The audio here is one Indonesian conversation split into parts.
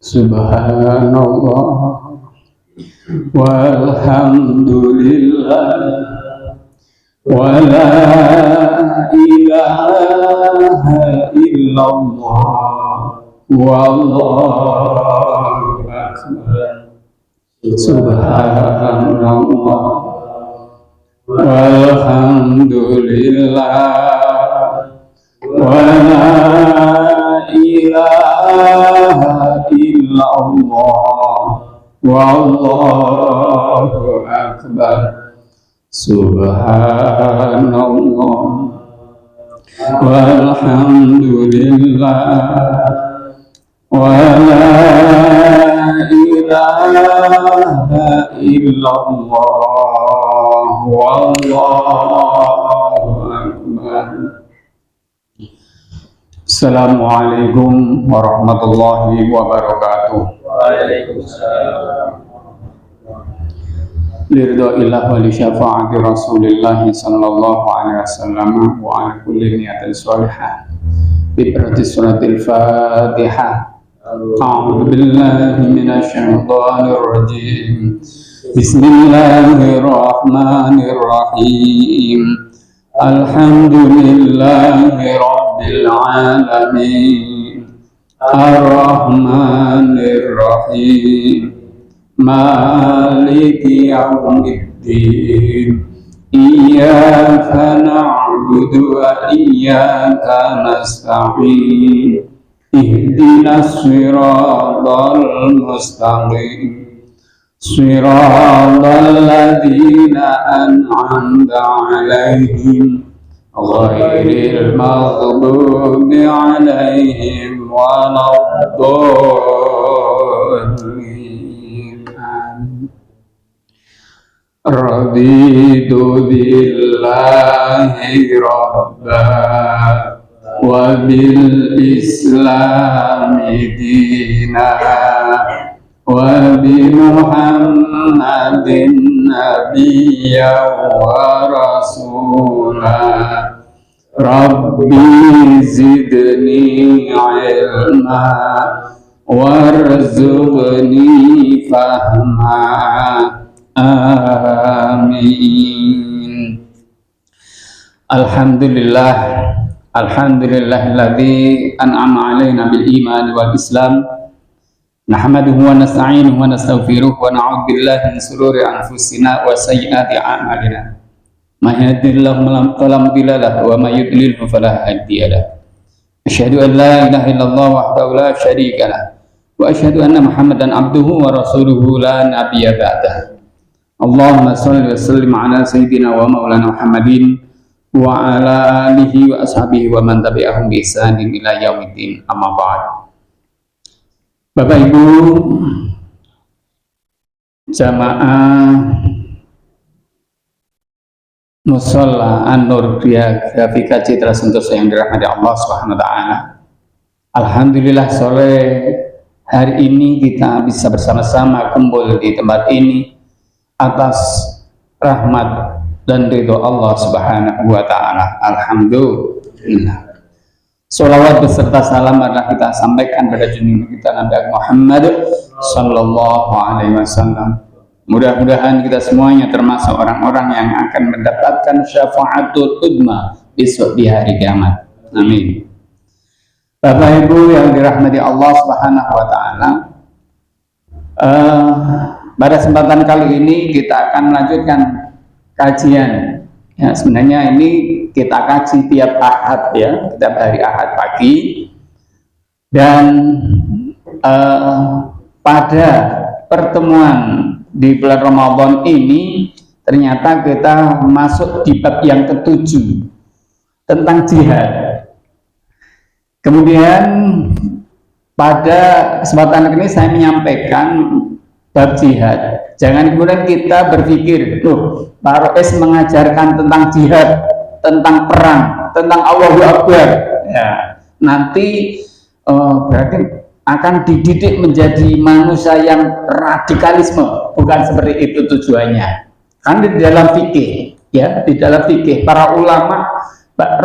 Subhanallah walhamdulillah wa la ilaha illallah wallahu akbar. Subhanallah walhamdulillah wa la ilaha illallah wallahu akbar. Subhanallah walhamdulillah wa la ilaha illallah wallahu akbar. Assalamualaikum warahmatullahi wabarakatuh. Waalaikumsalam. Liridha'illah wa li syafa'ati Rasulillah sallallahu alaihi wasallam wa ala kulli niyatin shalihah bi barakati suratil Fatihah. A'udzu billahi minasy syaithanir rajim. Bismillahirrahmanirrahim. Alhamdulillahi rabbil alamin. Ar-Rahmanir Rahim. Maliki yaumiddin. Iyyaka na'budu wa iyyaka nasta'in. Ihdinas siratal mustaqim. Siratal ladzina an'amta 'alaihim ghairil maghdubi 'alaihim waladdallin. Raditu billahi rabban wa bil islami dinan wa bi Muhammadin nabiyyan wa rasulan. Rabbi zidni ilma warzuqni fahma. Amin. Alhamdulillah, alhamdulillahilladzi an'ama 'alaina bil iman wal islam. Nahmaduhu wa nasta'inuhu wa nastaghfiruh wa na'udzu billahi min shururi anfusina wa sayyiati a'malina. May yahdihillahu fala mudilla lahu wa may yudlilhu fala hadiya lahu. Asyhadu an la ilaha illallah wahdahu la syarika lahu wa asyhadu anna Muhammadan abduhu wa rasuluhu la nabiyya ba'dahu. Allahumma shalli wa sallim ala sayyidina wa maulana Muhammadin wa ala alihi wa ashabihi wa man tabi'ahum bi ihsanin ila yaumiddin. Amma ba'd. Bapak Ibu jamaah Musholla An-Nur Grafika Citra Sentosa yang dirahmati Allah Subhanahu wa taala. Alhamdulillah sore hari ini kita bisa bersama-sama kumpul di tempat ini atas rahmat dan ridho Allah Subhanahu wa taala. Alhamdulillah. Sholawat beserta salam adalah kita sampaikan pada junjungan kita Nabi Muhammad sallallahu alaihi wasallam. Mudah-mudahan kita semuanya termasuk orang-orang yang akan mendapatkan syafaatul udma besok di hari kiamat. Amin. Bapak Ibu yang dirahmati Allah Subhanahu wa taala, pada kesempatan kali ini kita akan melanjutkan kajian. Ya, sebenarnya ini kita kaji tiap Ahad ya, tiap hari Ahad pagi. Dan pada pertemuan di bulan Ramadan ini ternyata kita masuk di bab yang ke-7 tentang jihad. Kemudian pada kesempatan ini saya menyampaikan bab jihad. Jangan kemudian kita berpikir, loh, Pak Rois mengajarkan tentang jihad, tentang perang, tentang Allahu Akbar. Ya, nanti berarti akan dididik menjadi manusia yang radikalisme. Bukan seperti itu tujuannya. Kan di dalam fikih, ya, di dalam fikih para ulama,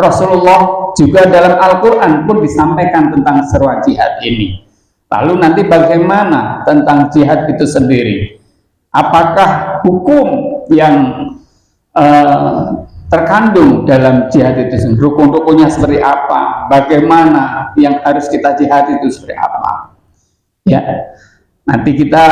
Rasulullah juga dalam Al-Quran pun disampaikan tentang seruan jihad ini. Lalu nanti bagaimana tentang jihad itu sendiri? Apakah hukum yang terkandung dalam jihad itu sendiri, rukun-rukunnya seperti apa? Bagaimana yang harus kita jihad itu seperti apa? Ya, nanti kita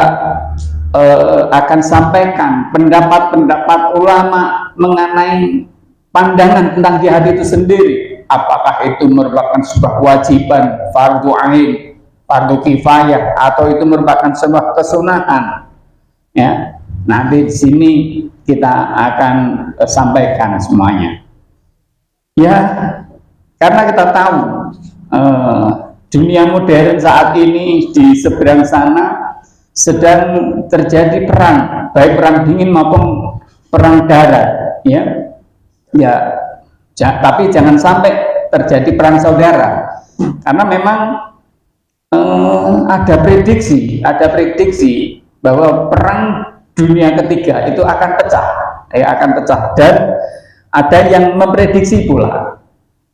akan sampaikan pendapat-pendapat ulama mengenai pandangan tentang jihad itu sendiri. Apakah itu merupakan sebuah kewajiban, fardu ain, fardu kifayah, atau itu merupakan sebuah kesunahan? Ya, nanti di sini kita akan sampaikan semuanya. Ya, karena kita tahu dunia modern saat ini di seberang sana sedang terjadi perang, baik perang dingin maupun perang darat. Tapi jangan sampai terjadi perang saudara, karena memang ada prediksi bahwa perang dunia ketiga itu akan pecah, dan ada yang memprediksi pula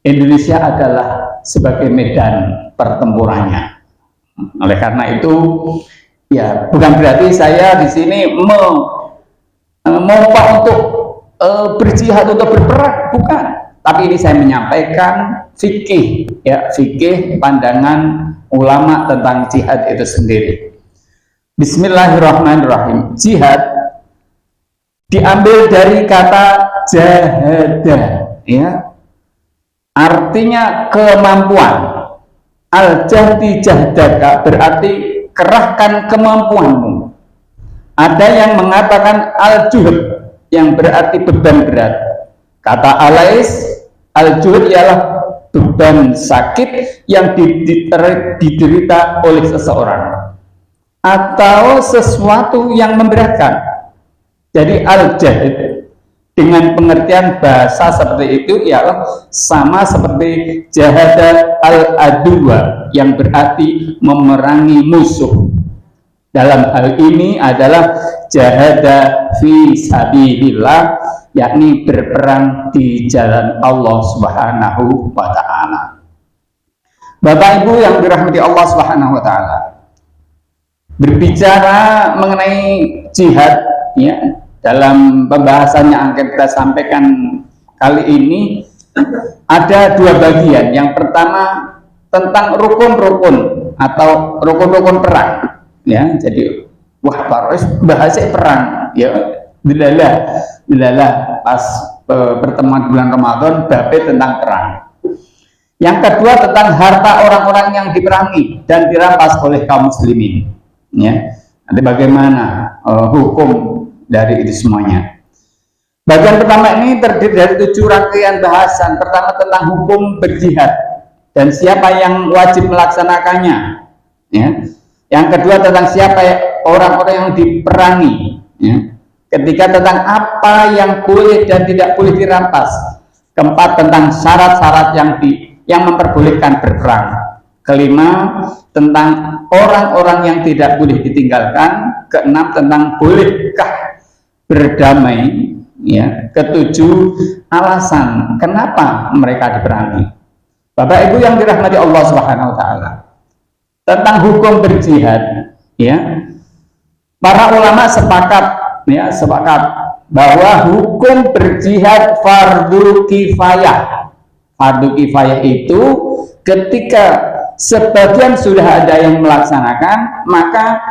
Indonesia adalah sebagai medan pertempurannya. Oleh karena itu, ya bukan berarti saya di sini mompa untuk berjihad untuk berperang, bukan. Tapi ini saya menyampaikan fikih, fikih pandangan ulama tentang jihad itu sendiri. Bismillahirrahmanirrahim. Jihad diambil dari kata jahada, artinya kemampuan. Al-jahdi jahdaka berarti kerahkan kemampuanmu. Ada yang mengatakan al-juhd yang berarti beban berat. Kata alais, al-juhd ialah beban sakit yang diderita oleh seseorang atau sesuatu yang memberatkan. Jadi al-jahd dengan pengertian bahasa seperti itu ialah sama seperti jahada al-aduwa yang berarti memerangi musuh. Dalam hal ini adalah jahada fi sabilillah, yakni berperang di jalan Allah Subhanahu wa ta'ala. Bapak Ibu yang dirahmati Allah Subhanahu wa ta'ala, berbicara mengenai jihad, dalam pembahasan yang akan kita sampaikan kali ini ada dua bagian. Yang pertama tentang rukun-rukun atau rukun-rukun perang. Jadi bahasa perang, dilalah pas pertemuan bulan Ramadan babe tentang perang. Yang kedua tentang harta orang-orang yang diperangi dan dirampas oleh kaum muslimin. Nanti bagaimana hukum dari itu semuanya. Bagian pertama ini terdiri dari 7 rangkaian bahasan. Pertama tentang hukum berjihad dan siapa yang wajib melaksanakannya. Yang kedua tentang siapa orang-orang yang diperangi. Ketiga tentang apa yang boleh dan tidak boleh dirampas. Keempat tentang syarat-syarat yang memperbolehkan berperang. Kelima tentang orang-orang yang tidak boleh ditinggalkan. Keenam tentang bolehkah berdamai. Ketujuh alasan kenapa mereka diperangi. Bapak Ibu yang dirahmati Allah Subhanahu wa ta'ala, tentang hukum berjihad, para ulama sepakat bahwa hukum berjihad fardu kifayah. Fardu kifayah itu ketika sebagian sudah ada yang melaksanakan, maka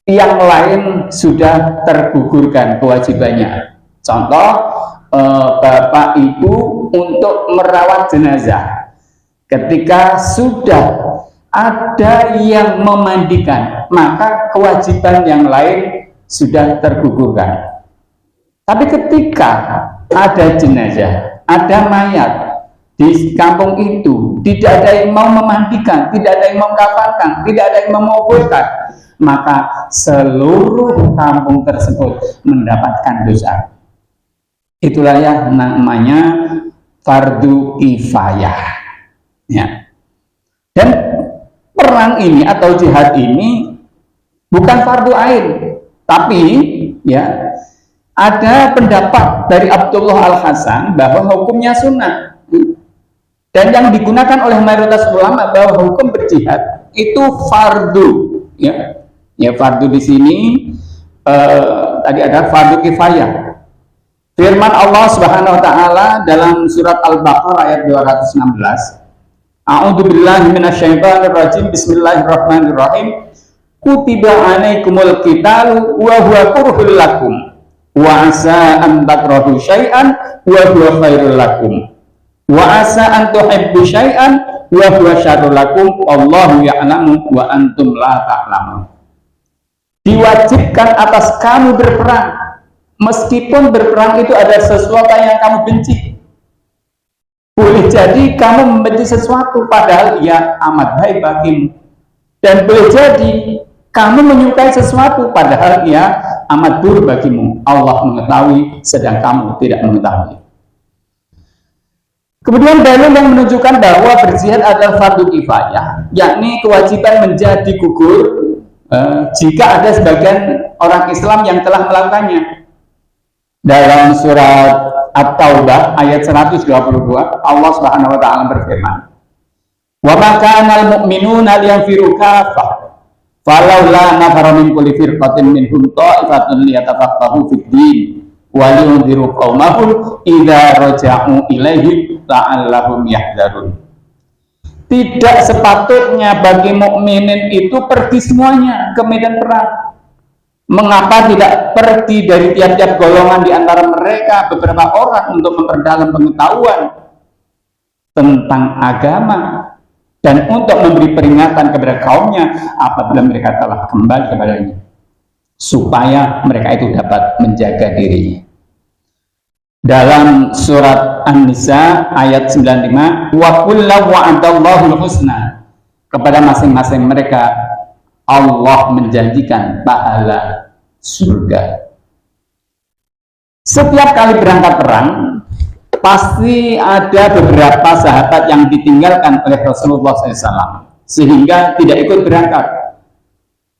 yang lain sudah tergugurkan kewajibannya. Contoh, Bapak Ibu untuk merawat jenazah, ketika sudah ada yang memandikan, maka kewajiban yang lain sudah tergugurkan. Tapi ketika ada jenazah, ada mayat di kampung itu, tidak ada yang mau memandikan, tidak ada yang mau mengkafankan, tidak ada yang menguburkan, maka seluruh kampung tersebut mendapatkan dosa. Itulah yang namanya fardu kifayah. Dan perang ini atau jihad ini bukan fardu ain, tapi ada pendapat dari Abdullah Al-Hasan bahwa hukumnya sunnah. Dan yang digunakan oleh mayoritas ulama bahwa hukum berjihad itu fardu, ya. Ya, fardu di sini tadi ada fardu kifayah. Firman Allah Subhanahu wa taala dalam surat Al-Baqarah ayat 216. A'udzubillahi minasyaitonir rajim. Bismillahirrahmanirrahim. Kutiba 'alaikumul qitalu wa huwa kurhul lakum wa asa an takrahu syai'an wa huwa khairul lakum wa asa an tuhibbu syai'an wa huwa syarrul lakum wallahu ya'lamu wa antum la ta'lamun. Diwajibkan atas kamu berperang meskipun berperang itu ada sesuatu yang kamu benci. Boleh jadi kamu membenci sesuatu padahal ia amat baik bagimu, dan boleh jadi kamu menyukai sesuatu padahal ia amat buruk bagimu. Allah mengetahui sedang kamu tidak mengetahui. Kemudian dalil yang menunjukkan bahwa berjihad adalah fardu kifayah, yakni kewajiban menjadi gugur jika ada sebagian orang Islam yang telah melakukannya. Dalam surat At-Taubah ayat 122, Allah Subhanahu wa taala berfirman, "Wa ma kana al-mu'minuna liyanfiru kaffah, falaula nafara min kulli firqatin minhum ta'ifatun liyatafaqahu fid din wa liyunziru qaumahum idza raja'u ilaihim la'allahum yahdharun." Tidak sepatutnya bagi mukminin itu pergi semuanya ke medan perang. Mengapa tidak pergi dari tiap-tiap golongan di antara mereka beberapa orang untuk memperdalam pengetahuan tentang agama dan untuk memberi peringatan kepada kaumnya apabila mereka telah kembali kepadanya, supaya mereka itu dapat menjaga dirinya. Dalam surat An-Nisa ayat 95, wa kullu wa'adallahu al-husna, kepada masing-masing mereka Allah menjanjikan pahala surga. Setiap kali berangkat perang, pasti ada beberapa sahabat yang ditinggalkan oleh Rasulullah SAW, sehingga tidak ikut berangkat.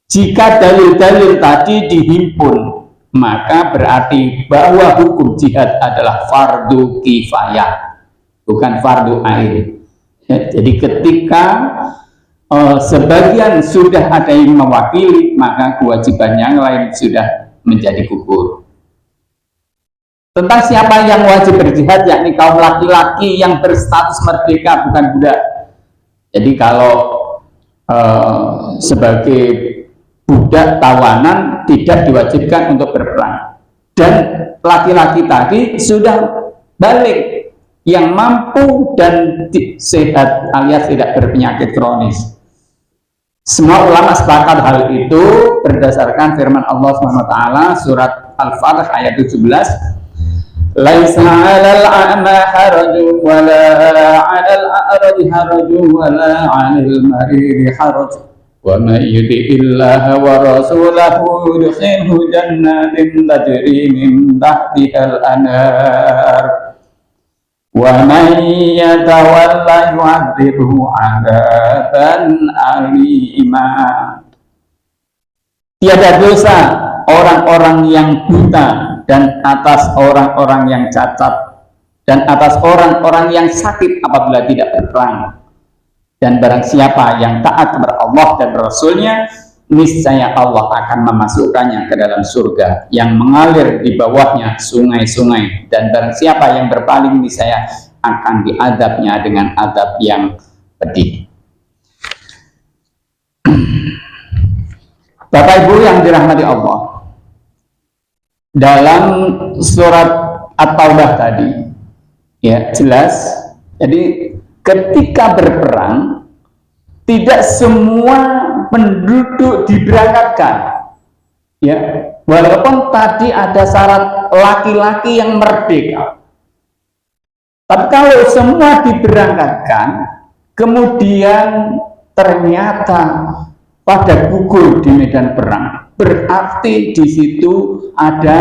Jika dalil-dalil tadi dihimpun, maka berarti bahwa hukum jihad adalah fardu kifayah, bukan fardu ain. Jadi ketika sebagian sudah ada yang mewakili, maka kewajiban yang lain sudah menjadi gugur. Tentang siapa yang wajib berjihad, yakni kaum laki-laki yang berstatus merdeka, bukan budak. Jadi kalau sebagai budak tawanan tidak diwajibkan untuk berperang, dan laki-laki tadi sudah balik yang mampu dan sehat alias tidak berpenyakit kronis. Semua ulama sepakat hal itu berdasarkan firman Allah SWT surat Al-Fatih ayat 17. Laisa 'alal a'ma harajun wala 'alal a'raj harajun wala 'alal marid haraj wa may yuti'illaha wa rasulahu yudkhilhu jannatin tajri min tahtiha al-anhar wa man yatawalla yu'adzibhu 'adzaban alima. Tiada dosa orang-orang yang buta dan atas orang-orang yang cacat dan atas orang-orang yang sakit apabila tidak berperang. Dan barang siapa yang taat kepada Allah dan Rasulnya, niscaya Allah akan memasukkannya ke dalam surga yang mengalir di bawahnya sungai-sungai, dan barang siapa yang berpaling niscaya akan diadabnya dengan adab yang pedih. Bapak Ibu yang dirahmati Allah, dalam surat At-Taubah tadi ya jelas, jadi ketika berperang tidak semua penduduk diberangkatkan, ya, walaupun tadi ada syarat laki-laki yang merdeka. Tapi kalau semua diberangkatkan, kemudian ternyata pada gugur di medan perang, berarti di situ ada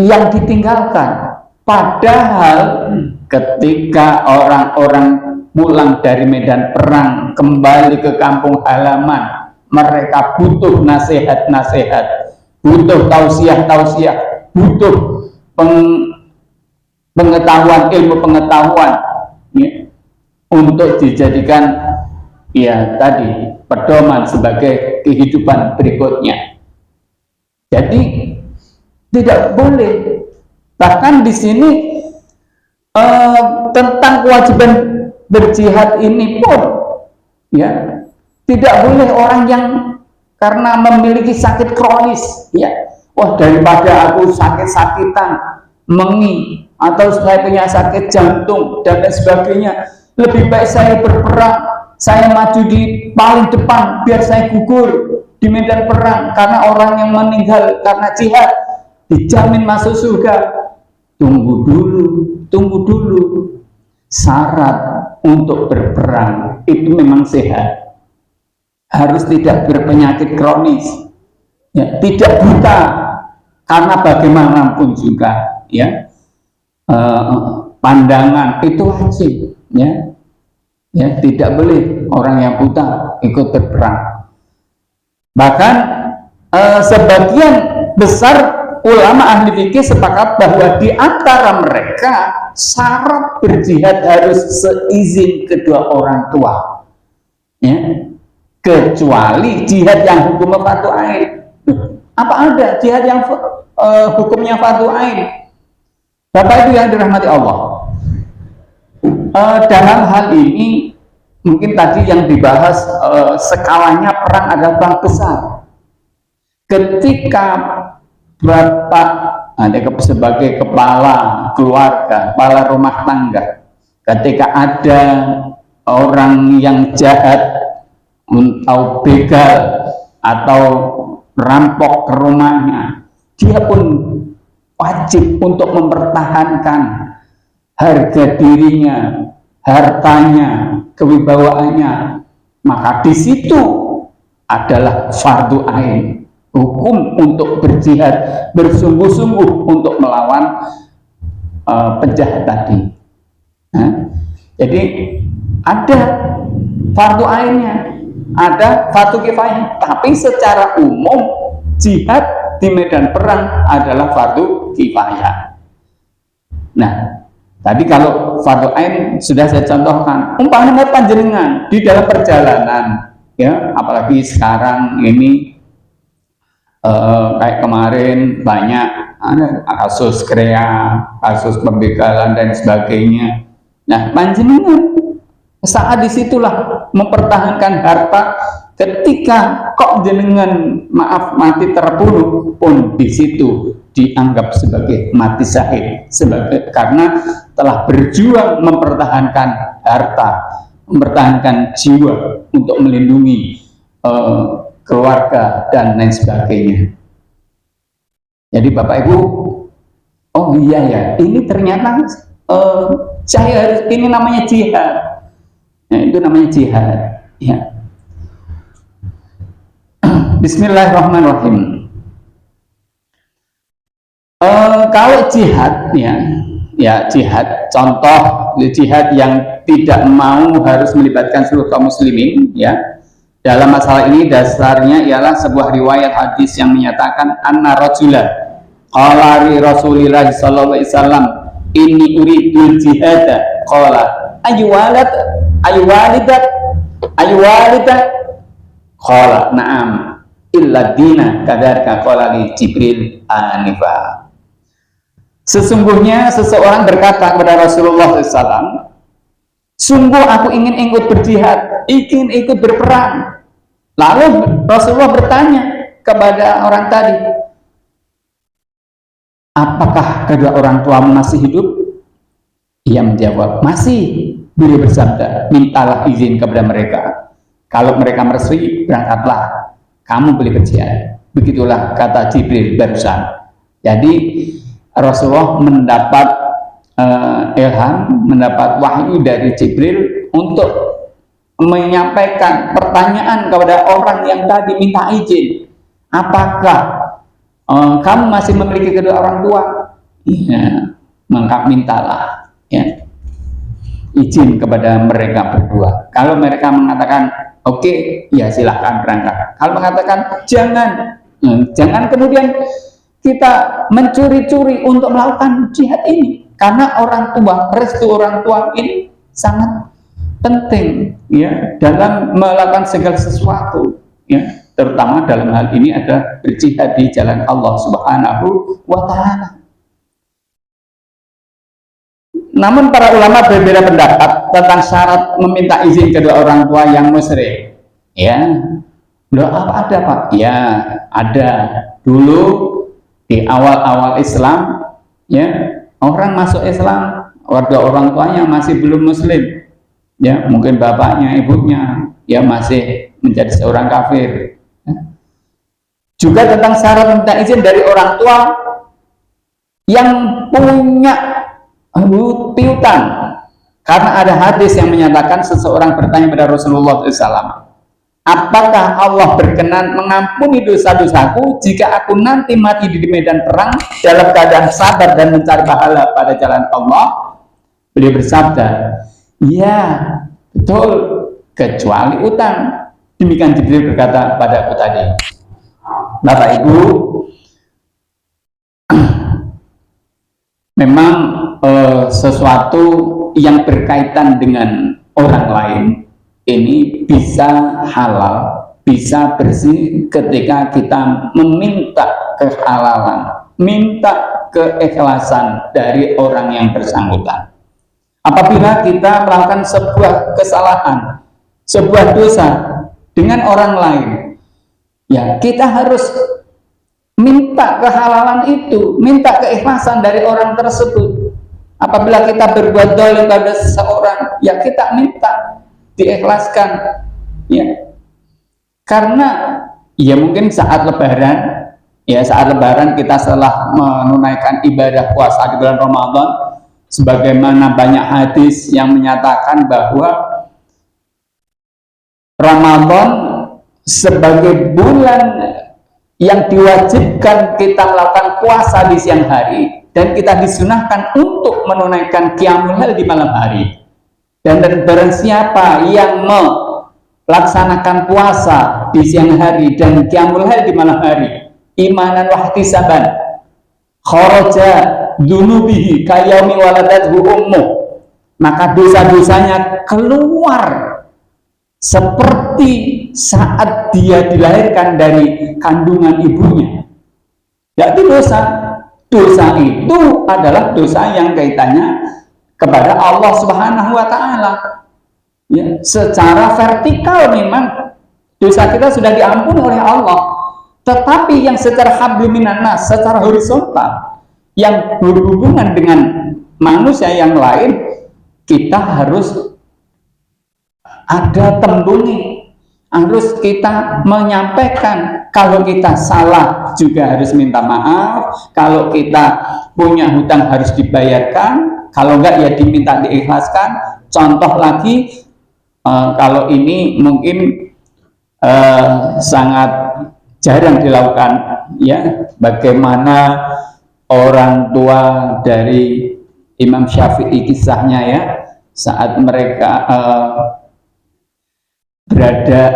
yang ditinggalkan. Padahal ketika orang-orang pulang dari medan perang kembali ke kampung halaman, mereka butuh nasihat-nasihat, butuh tausiah-tausiah, butuh pengetahuan, ilmu pengetahuan, ya. untuk dijadikan ya tadi pedoman sebagai kehidupan berikutnya. Jadi tidak boleh. Bahkan di sini tentang kewajiban berjihad ini pun ya tidak boleh orang yang karena memiliki sakit kronis ya, wah daripada aku sakit-sakitan mengi atau saya punya sakit jantung dan lain sebagainya, lebih baik saya berperang, saya maju di paling depan biar saya gugur di medan perang, karena orang yang meninggal karena jihad dijamin masuk surga. Tunggu dulu. Syarat untuk berperang itu memang sehat, harus tidak berpenyakit kronis ya, tidak buta, karena bagaimanapun juga ya pandangan itu wajib ya, tidak boleh orang yang buta ikut berperang. Bahkan sebagian besar ulama ahli fikih sepakat bahwa di antara mereka syarat berjihad harus seizin kedua orang tua ya, kecuali jihad yang hukumnya fardu ain. Apa ada jihad yang hukumnya fardu ain? Bapak Ibu yang dirahmati Allah, dalam hal ini mungkin tadi yang dibahas skalanya perang adalah perang besar. Ketika Bapak sebagai kepala keluarga, kepala rumah tangga, ketika ada orang yang jahat atau begal atau rampok ke rumahnya, dia pun wajib untuk mempertahankan harga dirinya, hartanya, kewibawaannya. Maka di situ adalah fardu ain, hukum untuk berjihad, bersungguh-sungguh untuk melawan penjahat tadi. Jadi ada fardu ainnya, ada fardu kifayah, tapi secara umum jihad di medan perang adalah fardu kifayah. Nah, tadi kalau fardu ain sudah saya contohkan, umpamanya panjenengan di dalam perjalanan ya, apalagi sekarang ini kayak kemarin banyak kasus krea, kasus pembegalan dan sebagainya. Nah, panjenengan saat disitulah mempertahankan harta, ketika kok jenengan maaf mati terbunuh pun di situ dianggap sebagai mati syahid, sebagai karena telah berjuang mempertahankan harta, mempertahankan jiwa untuk melindungi keluarga dan lain sebagainya. Jadi Bapak Ibu, oh iya ya, ini ternyata ini namanya jihad. Nah, itu namanya jihad. Ya. Bismillahirrahmanirrahim. Kalau jihad ya jihad, contoh jihad yang tidak mau harus melibatkan seluruh kaum muslimin ya. Dalam masalah ini dasarnya ialah sebuah riwayat hadis yang menyatakan anna rajulan qala li Rasulillah sallallahu alaihi wasallam inni uridul jihad qala ayyuwalidat qala na'am illa dina kadarka qala li Jibril anifa. Sesungguhnya seseorang berkata kepada Rasulullah SAW, sungguh aku ingin ikut berjihad, ingin ikut berperang. Lalu Rasulullah bertanya kepada orang tadi, apakah kedua orang tuamu masih hidup? Ia menjawab, masih. Beliau bersabda, mintalah izin kepada mereka. Kalau mereka merestui, berangkatlah, kamu boleh berjihad. Begitulah kata Jibril barusan. Jadi Rasulullah mendapat ilham, mendapat wahyu dari Jibril untuk menyampaikan pertanyaan kepada orang yang tadi minta izin. Apakah kamu masih memiliki kedua orang tua? Iya, maka mintalah ya izin kepada mereka berdua. Kalau mereka mengatakan oke, ya silahkan berangkat. Kalau mengatakan jangan kemudian kita mencuri-curi untuk melakukan jihad ini, karena orang tua, restu orang tua ini sangat penting ya dalam melakukan segala sesuatu ya, terutama dalam hal ini adalah berjihad di jalan Allah Subhanahu wa taala. Namun para ulama berbeda pendapat tentang syarat meminta izin kedua orang tua yang musyrik. Ya, loh apa ada Pak? Ya, ada. Dulu di awal-awal Islam, ya orang masuk Islam, kedua orang tuanya masih belum Muslim. Ya, mungkin bapaknya, ibunya, ya masih menjadi seorang kafir. Ya. Juga tentang syarat minta izin dari orang tua yang punya piutang, karena ada hadis yang menyatakan seseorang bertanya pada Rasulullah SAW, apakah Allah berkenan mengampuni dosa-dosaku jika aku nanti mati di medan perang dalam keadaan sabar dan mencari pahala pada jalan Allah? Beliau bersabda, ya betul, kecuali utang. Demikian Jibril berkata pada aku tadi. Bapak Ibu, memang sesuatu yang berkaitan dengan orang lain ini bisa halal, bisa bersih ketika kita meminta kehalalan, minta keikhlasan dari orang yang bersangkutan. Apabila kita melakukan sebuah kesalahan, sebuah dosa dengan orang lain, ya kita harus minta kehalalan itu, minta keikhlasan dari orang tersebut. Apabila kita berbuat zalim pada seseorang, ya kita minta diikhlaskan, ya. Karena ya mungkin saat Lebaran, ya saat Lebaran kita setelah menunaikan ibadah puasa di bulan Ramadan, sebagaimana banyak hadis yang menyatakan bahwa Ramadan sebagai bulan yang diwajibkan kita melakukan puasa di siang hari, dan kita disunahkan untuk menunaikan qiyamul lail di malam hari. Dan barang siapa yang melaksanakan puasa di siang hari dan qiyamul lail di malam hari, imanan wa ihtisaban, kharaja dzunubihi kayaumi waladathu ummuh, maka dosa-dosanya keluar seperti saat dia dilahirkan dari kandungan ibunya. Jadi dosa itu adalah dosa yang kaitannya kepada Allah Subhanahu wa taala. Ya, secara vertikal memang dosa kita sudah diampuni oleh Allah. Tetapi yang secara hablum minan nas, secara horizontal, yang berhubungan dengan manusia yang lain, kita harus ada tembungnya. Harus kita menyampaikan. Kalau kita salah juga harus minta maaf. Kalau kita punya hutang harus dibayarkan. Kalau enggak ya diminta diikhlaskan. Contoh lagi, kalau ini mungkin sangat jarang dilakukan, ya. Bagaimana orang tua dari Imam Syafi'i kisahnya, ya, saat mereka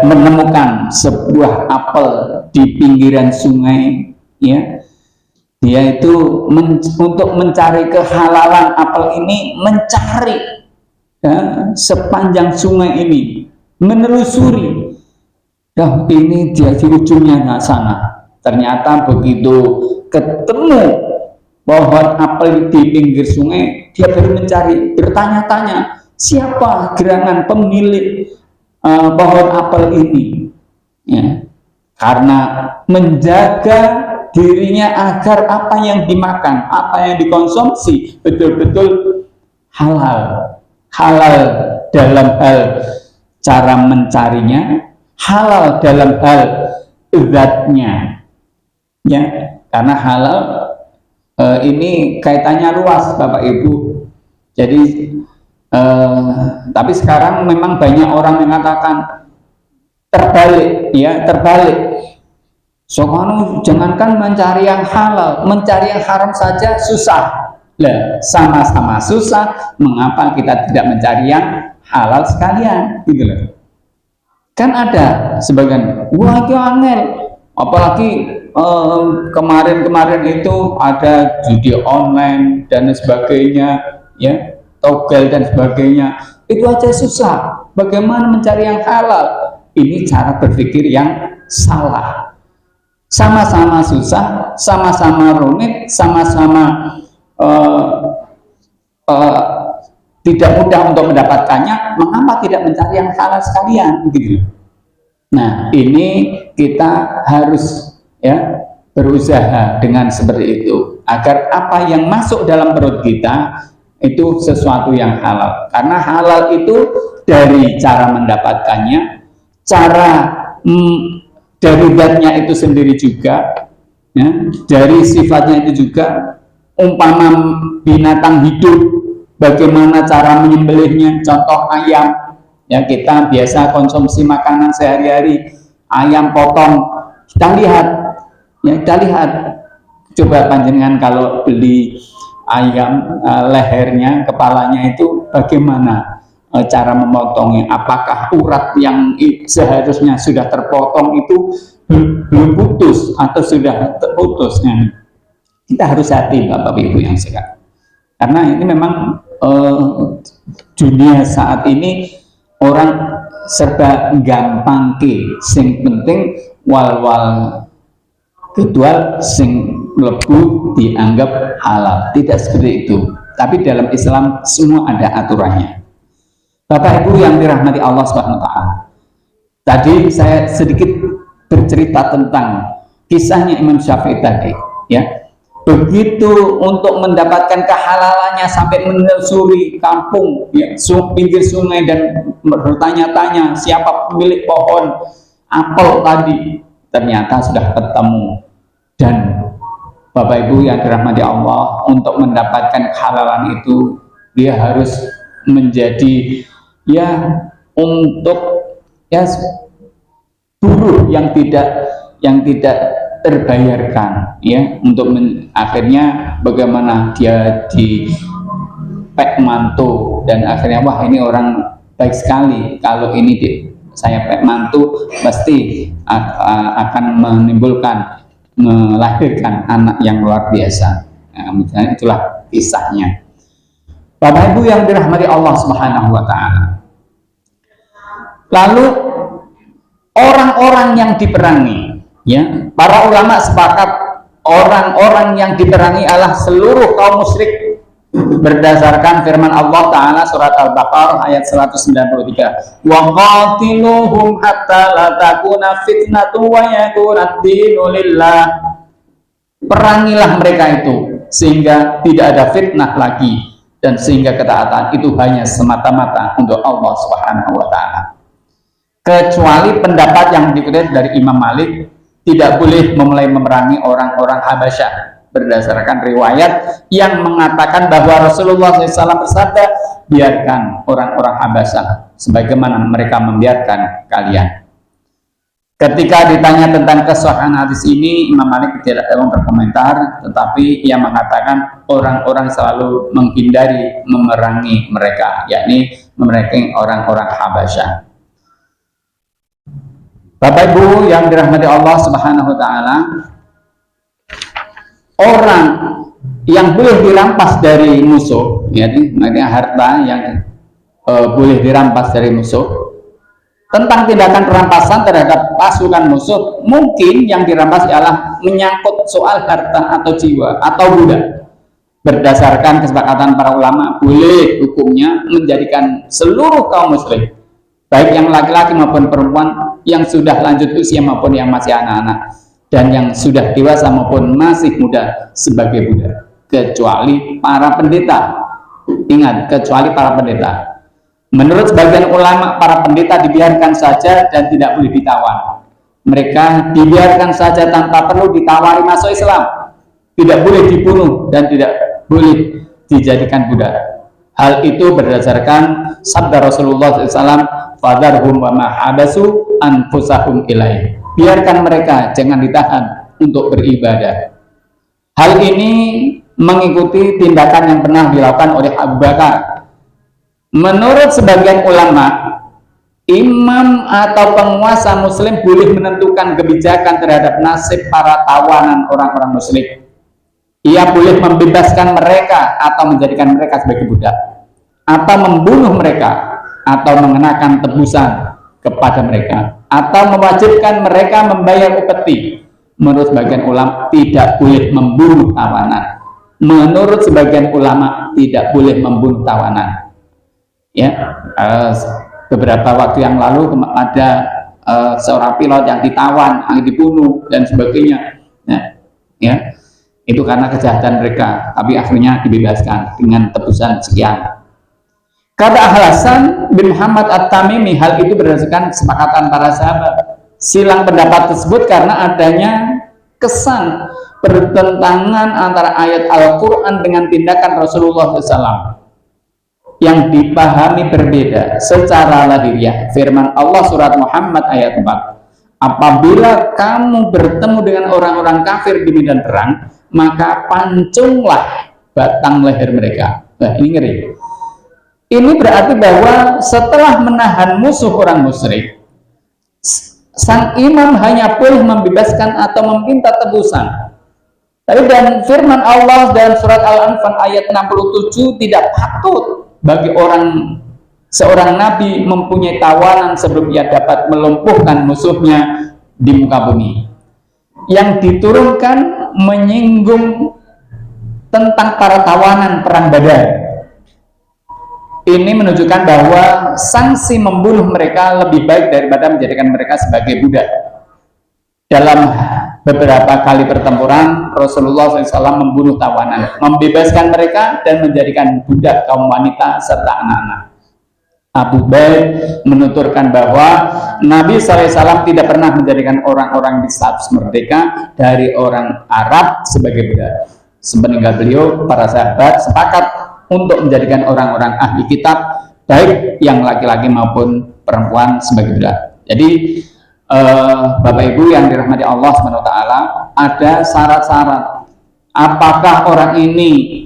menemukan sebuah apel di pinggiran sungai, ya, dia itu untuk mencari kehalalan apel ini, mencari ya, sepanjang sungai ini, menelusuri, ya ini dia di ujungnya sana. Ternyata begitu ketemu pohon apel di pinggir sungai, dia baru mencari, bertanya-tanya siapa gerangan pemilik pohon apel ini, ya, karena menjaga dirinya agar apa yang dimakan, apa yang dikonsumsi betul-betul halal dalam hal cara mencarinya, halal dalam hal zatnya, ya, karena halal ini kaitannya luas Bapak Ibu. Jadi tapi sekarang memang banyak orang mengatakan terbalik, ya, terbalik. Soalnya jangankan mencari yang halal, mencari yang haram saja susah. Lah, sama-sama susah, mengapa kita tidak mencari yang halal sekalian, gitu loh. Kan ada sebagian, wah itu angel, apalagi kemarin-kemarin itu ada judi online dan sebagainya, ya, togel dan sebagainya. Itu aja susah. Bagaimana mencari yang halal? Ini cara berpikir yang salah. Sama-sama susah, sama-sama rumit, sama-sama tidak mudah untuk mendapatkannya. Mengapa tidak mencari yang halal sekalian? Gitu. Nah, ini kita harus berusaha dengan seperti itu agar apa yang masuk dalam perut kita itu sesuatu yang halal. Karena halal itu dari cara mendapatkannya, cara dari zatnya itu sendiri juga, dari sifatnya itu juga. Umpama binatang hidup, bagaimana cara menyembelihnya? Contoh ayam, kita biasa konsumsi makanan sehari-hari, ayam potong, kita lihat, coba panjenengan kalau beli ayam, lehernya, kepalanya itu bagaimana cara memotongnya? Apakah urat yang seharusnya sudah terpotong itu belum putus atau sudah terputus? Kita harus hati Bapak Ibu yang sekarang, karena ini memang dunia saat ini orang serba gampang sing penting wal kedua sing mlebu dianggap halal. Tidak seperti itu, tapi dalam Islam semua ada aturannya. Bapak Ibu yang dirahmati Allah Subhanahu wa taala, tadi saya sedikit bercerita tentang kisahnya Imam Syafi'i tadi, begitu untuk mendapatkan kehalalannya sampai menelusuri kampung, pinggir sungai dan bertanya-tanya siapa pemilik pohon apel tadi. Ternyata sudah ketemu. Dan Bapak Ibu yang dirahmati Allah, untuk mendapatkan kehalalan itu dia harus menjadi untuk buruh yang tidak terbayarkan, untuk akhirnya bagaimana dia dipek mantu, dan akhirnya wah ini orang baik sekali, kalau ini saya pek mantu pasti akan melahirkan anak yang luar biasa. Misalnya itulah kisahnya. Bapak Ibu yang dirahmati Allah Subhanahu wa taala. Lalu orang-orang yang diperangi, para ulama sepakat orang-orang yang diperangi adalah seluruh kaum musyrik berdasarkan firman Allah Ta'ala surat Al-Baqarah ayat 193, wa qatiluhum hatta la takuna fitnatu wa yakuna ad-dinu lillah. Perangilah mereka itu sehingga tidak ada fitnah lagi, dan sehingga ketaatan itu hanya semata-mata untuk Allah Subhanahu wa taala. Kecuali pendapat yang dikutip dari Imam Malik, tidak boleh memulai memerangi orang-orang Habasyah berdasarkan riwayat yang mengatakan bahwa Rasulullah SAW bersabda, biarkan orang-orang Habasyah sebagaimana mereka membiarkan kalian. Ketika ditanya tentang kesahihan hadis ini, Imam Malik tidak berkomentar, tetapi ia mengatakan orang-orang selalu menghindari memerangi mereka, yakni memerangi orang-orang Habasyah. Bapak Ibu yang dirahmati Allah Subhanahu wa taala, orang yang boleh dirampas dari musuh, makanya harta yang boleh dirampas dari musuh. Tentang tindakan perampasan terhadap pasukan musuh, mungkin yang dirampas ialah menyangkut soal harta atau jiwa atau budak. Berdasarkan kesepakatan para ulama, boleh hukumnya menjadikan seluruh kaum muslim, baik yang laki-laki maupun perempuan, yang sudah lanjut usia maupun yang masih anak-anak, dan yang sudah dewasa maupun masih muda, sebagai budak, kecuali para pendeta. Ingat, kecuali para pendeta. Menurut sebagian ulama, para pendeta dibiarkan saja dan tidak boleh ditawan. Mereka dibiarkan saja tanpa perlu ditawari masuk Islam, tidak boleh dibunuh dan tidak boleh dijadikan budak. Hal itu berdasarkan sabda Rasulullah SAW, "Fadharhum wa ma habasu anfusahum ilaih." Biarkan mereka, jangan ditahan untuk beribadah. Hal ini mengikuti tindakan yang pernah dilakukan oleh Abu Bakar. Menurut sebagian ulama, imam atau penguasa muslim boleh menentukan kebijakan terhadap nasib para tawanan orang-orang musyrik. Ia boleh membebaskan mereka atau menjadikan mereka sebagai budak, atau membunuh mereka, atau mengenakan tebusan kepada mereka, atau mewajibkan mereka membayar upeti. Menurut sebagian ulama tidak boleh membunuh tawanan. Menurut sebagian ulama tidak boleh membunuh tawanan. Ya, beberapa waktu yang lalu ada seorang pilot yang ditawan, yang dibunuh dan sebagainya. Nah, ya, itu karena kejahatan mereka, tapi akhirnya dibebaskan dengan tebusan sekian. Kata Hasan bin Muhammad At-Tamimi, hal itu berdasarkan kesepakatan para sahabat. Silang pendapat tersebut karena adanya kesan bertentangan antara ayat Al-Quran dengan tindakan Rasulullah SAW yang dipahami berbeda secara lahiriah. Firman Allah surat Muhammad ayat 4, apabila kamu bertemu dengan orang-orang kafir di medan perang, maka pancunglah batang leher mereka. Nah, ini ngeri. Ini berarti bahwa setelah menahan musuh orang musyrik, sang imam hanya boleh membebaskan atau meminta tebusan. Tapi dan firman Allah dalam surat Al-Anfal ayat 67, tidak patut bagi seorang nabi mempunyai tawanan sebelum ia dapat melumpuhkan musuhnya di muka bumi. Yang diturunkan menyinggung tentang para tawanan perang Badar. Ini menunjukkan bahwa sanksi membunuh mereka lebih baik daripada menjadikan mereka sebagai budak. Dalam beberapa kali pertempuran, Rasulullah SAW membunuh tawanan, membebaskan mereka dan menjadikan budak kaum wanita serta anak-anak. Abu Baid menuturkan bahwa Nabi SAW tidak pernah menjadikan orang-orang di status merdeka dari orang Arab sebagai budak. Sepeninggal beliau, para sahabat sepakat untuk menjadikan orang-orang ahli kitab, baik yang laki-laki maupun perempuan, sebagai budak. Jadi Bapak Ibu yang dirahmati Allah SWT, ada syarat-syarat. Apakah orang ini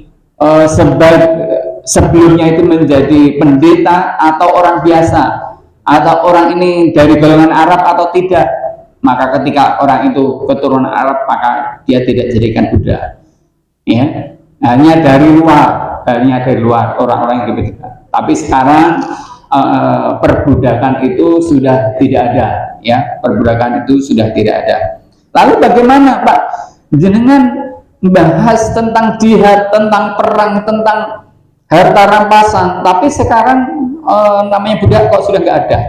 sebelumnya itu menjadi pendeta atau orang biasa, atau orang ini dari golongan Arab atau tidak. Maka ketika orang itu keturunan Arab, maka dia tidak dijadikan budak. Ya, hanya dari luar orang-orang yang diberikan. Tapi sekarang perbudakan itu sudah tidak ada, ya, perbudakan itu sudah tidak ada. Lalu bagaimana, Pak? Jenengan membahas tentang jihad, tentang perang, tentang harta rampasan, tapi sekarang namanya budak kok sudah nggak ada.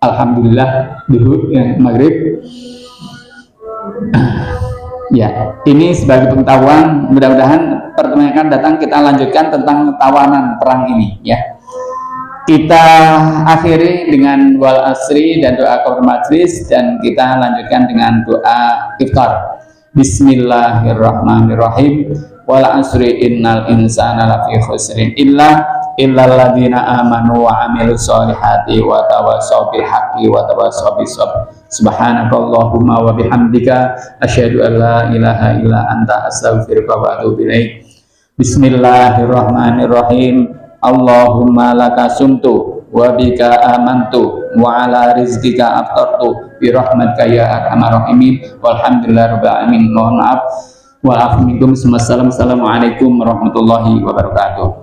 Alhamdulillah, dulu yang maghrib. Ya, ini sebagai pengetahuan. Mudah-mudahan pertemuan akan datang kita lanjutkan tentang tawanan perang ini, ya. Kita akhiri dengan wal asri dan doa kafaratul majlis, dan kita lanjutkan dengan doa iftar. Bismillahirrahmanirrahim. Wal asri innal insana lafi khusrin illal ladzina amanu wa amilus solihati wa tawassaw bil haqqi wa tawassaw bis sabr. Subhanakallahumma wa bihamdika asyhadu an la ilaha illa anta astaghfiruka wa atubu ilaik. Bismillahirrahmanirrahim. Allahumma laka sumtu wa bika amantu wa ala rizqika aftartu bi rahmatika ya arhamar rahimin. Walhamdulillahirabbil alamin. Mohon maaf. Wa assalamualaikum warahmatullahi wabarakatuh.